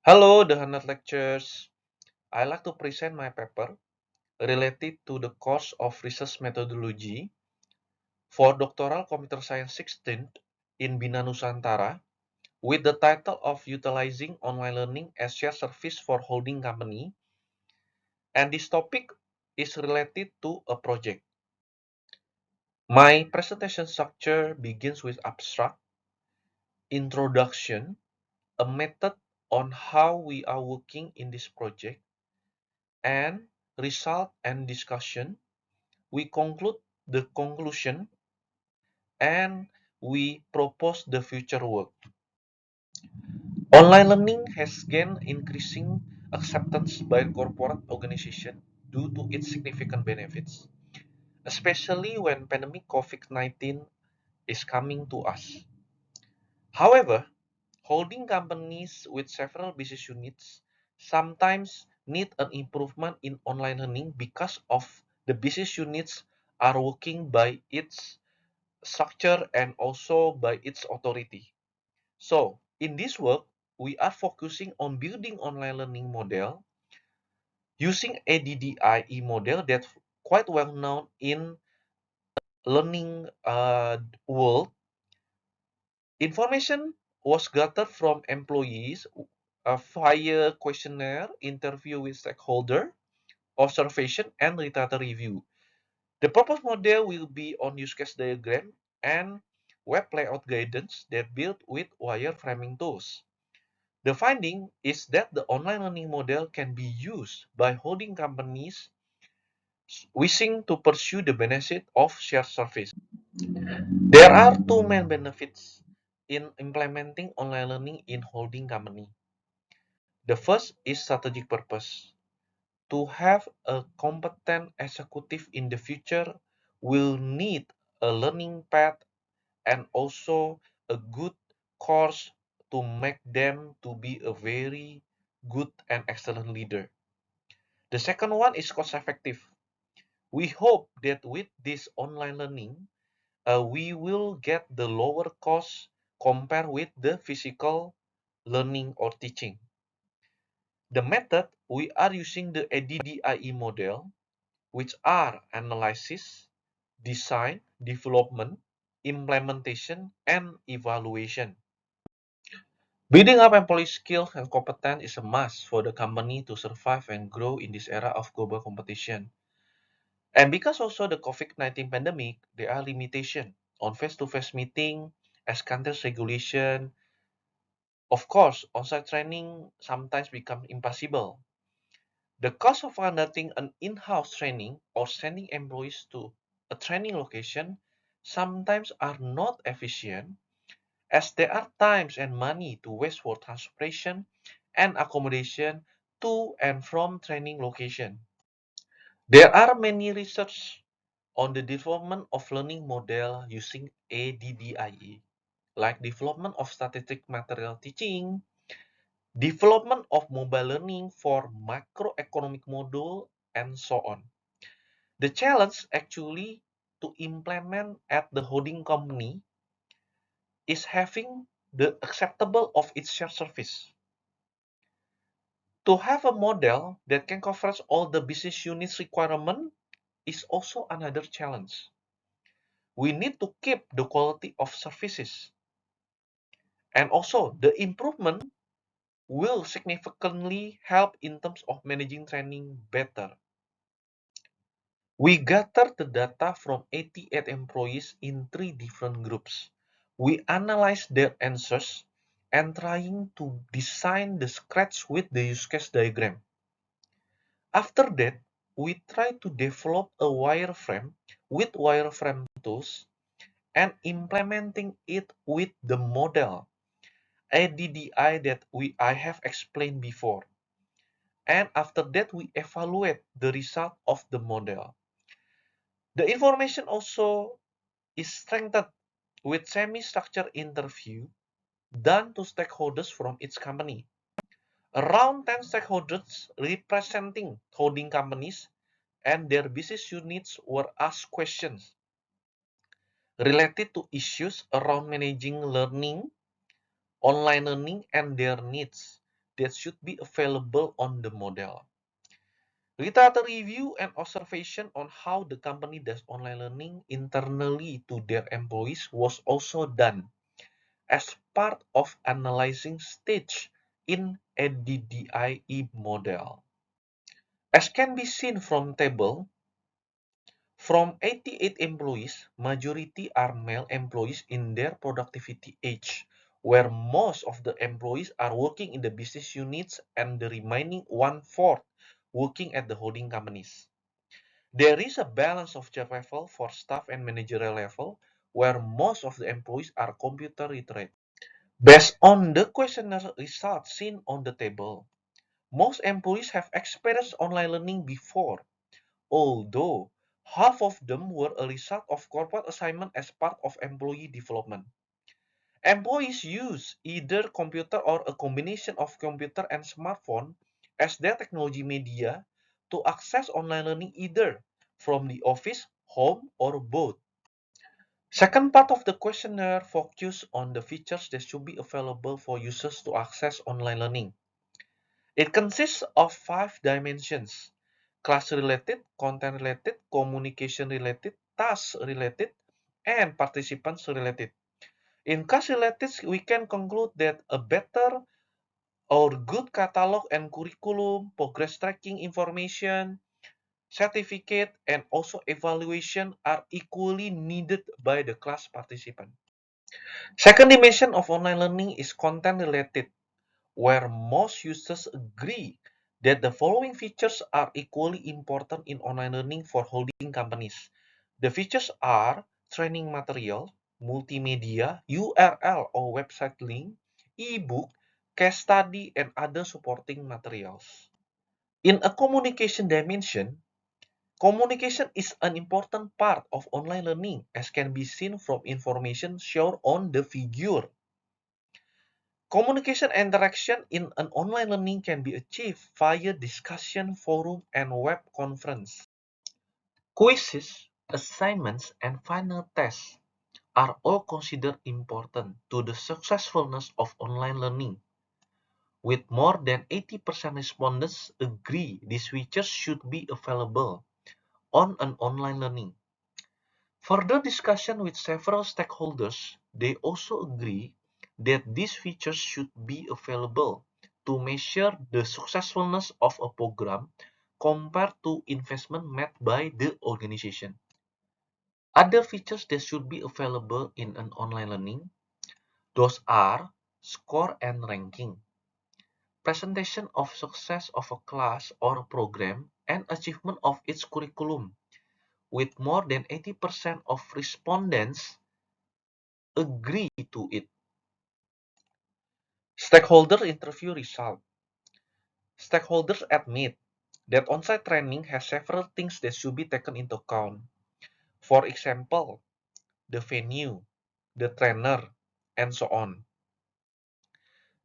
Hello, the 100 lectures. I like to present my paper related to the course of research methodology for doctoral computer science 16th in Bina Nusantara with the title of Utilizing Online Learning as Shared Service for Holding Company. And this topic is related to a project. My presentation structure begins with abstract, introduction, a method on how we are working in this project, and result and discussion. We conclude the conclusion and we propose the future work. Online learning has gained increasing acceptance by corporate organizations due to its significant benefits, especially when pandemic COVID-19 is coming to us. However, holding companies with several business units sometimes need an improvement in online learning because of the business units are working by its structure and also by its authority. So, in this work, we are focusing on building online learning model using ADDIE model that's quite well known in learning world. Information was gathered from employees via questionnaire, interview with stakeholder, observation, and literature review. The proposed model will be on use case diagram and web layout guidance that built with wireframing tools. The finding is that the online learning model can be used by holding companies wishing to pursue the benefit of shared service. There are two main benefits in implementing online learning in holding company. The first is strategic purpose. To have a competent executive in the future will need a learning path and also a good course to make them to be a very good and excellent leader. The second one is cost effective. We hope that with this online learning, we will get the lower cost compared with the physical learning or teaching. The method, we are using the ADDIE model, which are analysis, design, development, implementation, and evaluation. Building up employee skills and competence is a must for the company to survive and grow in this era of global competition. And because also the COVID-19 pandemic, there are limitations on face-to-face meeting as countries regulation. Of course, on-site training sometimes becomes impossible. The cost of conducting an in-house training or sending employees to a training location sometimes are not efficient as there are times and money to waste for transportation and accommodation to and from training location. There are many research on the development of learning model using ADDIE, like development of statistic material teaching, development of mobile learning for macroeconomic model, and so on. The challenge actually to implement at the holding company is having the acceptable of its shared service. To have a model that can cover all the business units requirement is also another challenge. We need to keep the quality of services. And also the improvement will significantly help in terms of managing training better. We gather the data from 88 employees in 3 different groups. We analyze their answers and trying to design the scratch with the use case diagram. After that, we try to develop a wireframe with wireframe tools and implementing it with the model ADDI that I have explained before. And after that, we evaluate the result of the model. The information also is strengthened with semi-structured interview done to stakeholders from its company. Around 10 stakeholders representing holding companies and their business units were asked questions related to issues around managing learning, online learning, and their needs. that should be available on the model. Literature review and observation on how the company does online learning internally to their employees was also done as part of analyzing stage in a DDIE model. As can be seen from table, from 88 employees, majority are male employees in their productivity age, where most of the employees are working in the business units and the remaining one-fourth working at the holding companies. There is a balance of job level for staff and managerial level, where most of the employees are computer literate. Based on the questionnaire results seen on the table, most employees have experienced online learning before, although half of them were a result of corporate assignment as part of employee development. Employees use either computer or a combination of computer and smartphone as their technology media to access online learning either from the office, home, or both. Second part of the questionnaire focus on the features that should be available for users to access online learning. It consists of 5 dimensions: class-related, content-related, communication-related, task-related, and participants-related. In class-related, we can conclude that a better or good catalog and curriculum, progress tracking information, certificate, and also evaluation are equally needed by the class participant. Second dimension of online learning is content-related, where most users agree that the following features are equally important in online learning for holding companies. The features are training material, multimedia, URL or website link, ebook, case study, and other supporting materials. In a communication dimension, communication is an important part of online learning, as can be seen from information shown on the figure. Communication interaction in an online learning can be achieved via discussion forum and web conference. Quizzes, assignments, and final tests are all considered important to the successfulness of online learning. With more than 80% respondents agree these features should be available on an online learning. Further discussion with several stakeholders, they also agree that these features should be available to measure the successfulness of a program compared to investment made by the organization. Other features that should be available in an online learning, those are score and ranking, presentation of success of a class or a program, and achievement of its curriculum. With more than 80% of respondents agree to it. Stakeholder interview result. Stakeholders admit that on-site training has several things that should be taken into account. For example, the venue, the trainer, and so on.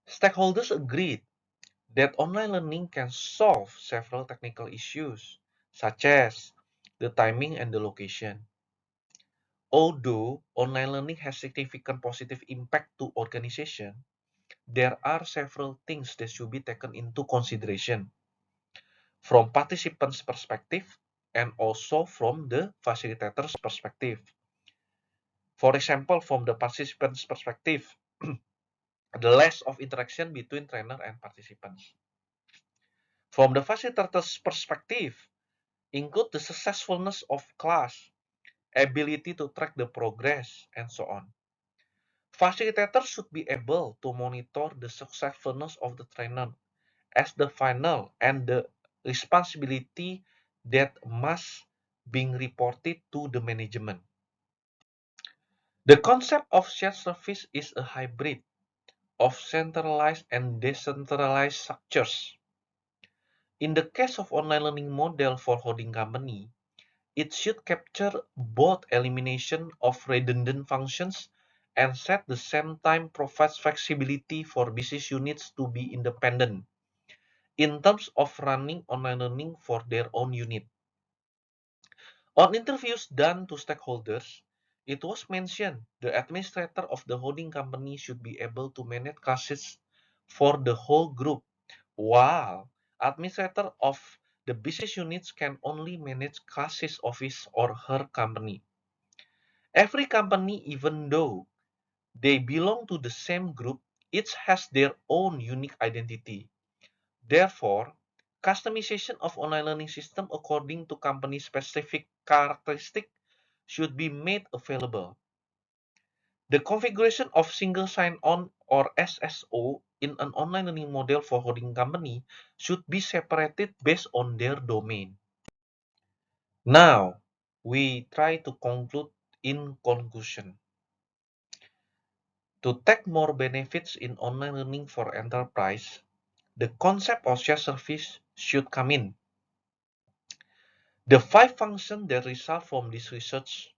Stakeholders agreed that online learning can solve several technical issues, such as the timing and the location. Although online learning has significant positive impact to organization, there are several things that should be taken into consideration from participants' perspective and also from the facilitator's perspective. For example, from the participants' perspective, the less of interaction between trainer and participants. From the facilitator's perspective, include the successfulness of class, ability to track the progress, and so on. Facilitators should be able to monitor the successfulness of the trainer as the final and the responsibility that must be reported to the management. The concept of shared service is a hybrid of centralized and decentralized structures. In the case of online learning model for holding company, it should capture both elimination of redundant functions and at the same time provides flexibility for business units to be independent in terms of running online learning for their own unit. On interviews done to stakeholders, it was mentioned the administrator of the holding company should be able to manage classes for the whole group while administrator of the business units can only manage crisis office or her company. Every company, even though they belong to the same group, each has their own unique identity. Therefore, customization of online learning system according to company-specific characteristics should be made available. The configuration of single sign-on or SSO in an online learning model for holding company should be separated based on their domain. Now, we try to conclude in conclusion. To take more benefits in online learning for enterprise, the concept of shared service should come in. The 5 functions that result from this research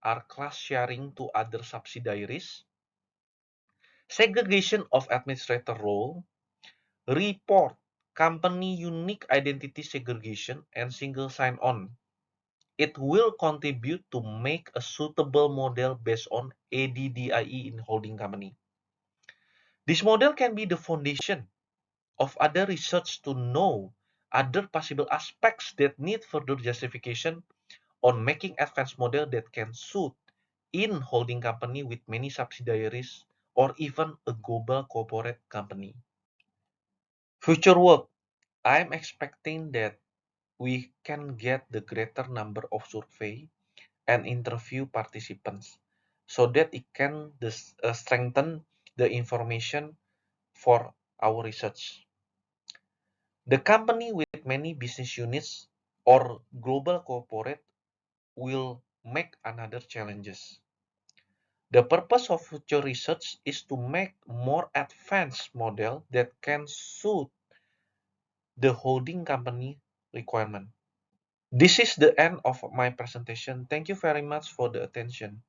are class sharing to other subsidiaries, segregation of administrator role, report, company unique identity segregation, and single sign-on. It will contribute to make a suitable model based on ADDIE in holding company. This model can be the foundation of other research to know other possible aspects that need further justification on making advanced model that can suit in holding company with many subsidiaries or even a global corporate company. Future work. I'm expecting that we can get the greater number of survey and interview participants so that it can strengthen the information for our research. The company with many business units or global corporate will make another challenges. The purpose of future research is to make more advanced model that can suit the holding company requirement. This is the end of my presentation. Thank you very much for the attention.